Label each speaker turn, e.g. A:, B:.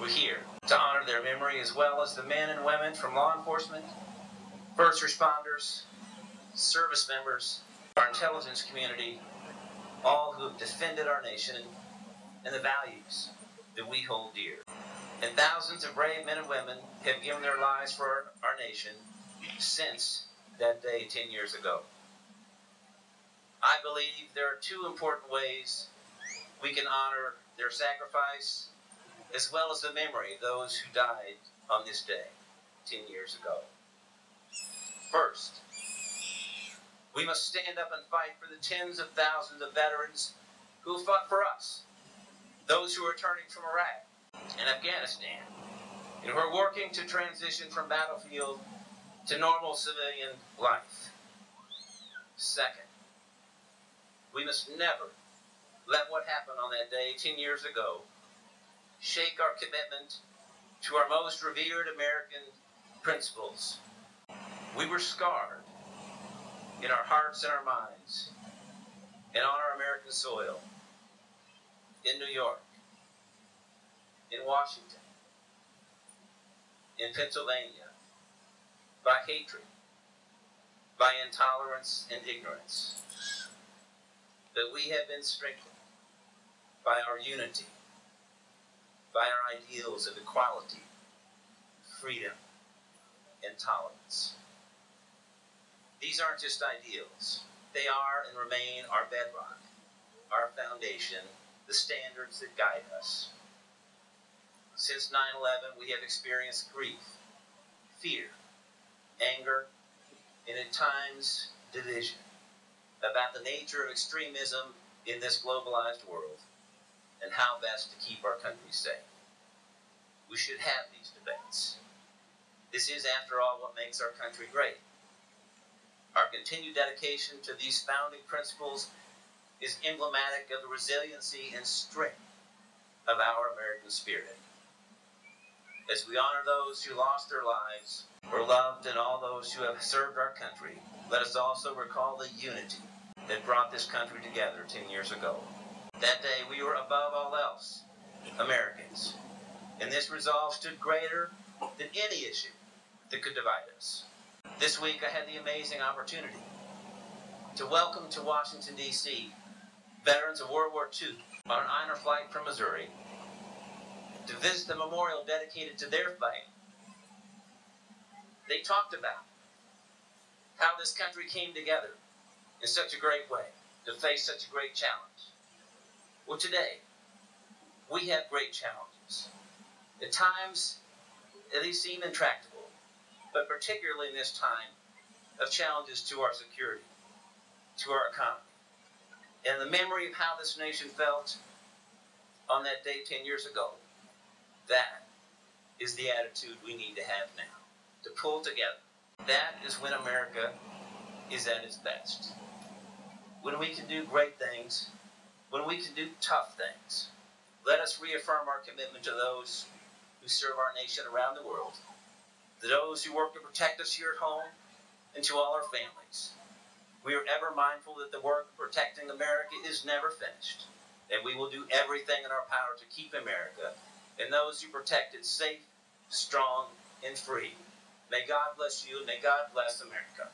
A: We're here to honor their memory, as well as the men and women from law enforcement, first responders, service members, our intelligence community, all who have defended our nation and the values that we hold dear. And thousands of brave men and women have given their lives for our nation since that day 10 years ago. I believe there are two important ways we can honor their sacrifice, as well as the memory of those who died on this day 10 years ago. First, we must stand up and fight for the tens of thousands of veterans who fought for us, those who are returning from Iraq and Afghanistan, and who are working to transition from battlefield to normal civilian life. Second, we must never let what happened on that day 10 years ago shake our commitment to our most revered American principles. We were scarred in our hearts and our minds and on our American soil, in New York, in Washington, in Pennsylvania, by hatred, by intolerance and ignorance. But we have been strengthened by our unity, by our ideals of equality, freedom, and tolerance. These aren't just ideals. They are and remain our bedrock, our foundation, the standards that guide us. Since 9/11, we have experienced grief, fear, anger, and at times division about the nature of extremism in this globalized world and how best to keep our country safe. We should have these debates. This is, after all, what makes our country great. Our continued dedication to these founding principles is emblematic of the resiliency and strength of our American spirit. As we honor those who lost their lives or loved and all those who have served our country, let us also recall the unity that brought this country together 10 years ago. That day we were above all else Americans, and this resolve stood greater than any issue that could divide us. This week I had the amazing opportunity to welcome to Washington, D.C. veterans of World War II on an honor flight from Missouri to visit the memorial dedicated to their fight. They talked about how this country came together in such a great way to face such a great challenge. Well, today, we have great challenges. At times, they seem intractable, but particularly in this time of challenges to our security, to our economy, and the memory of how this nation felt on that day 10 years ago. That is the attitude we need to have now, to pull together. That is when America is at its best. When we can do great things, when we can do tough things. Let us reaffirm our commitment to those who serve our nation around the world, to those who work to protect us here at home, and to all our families. We are ever mindful that the work of protecting America is never finished, and we will do everything in our power to keep America and those who protect it safe, strong, and free. May God bless you, and may God bless America.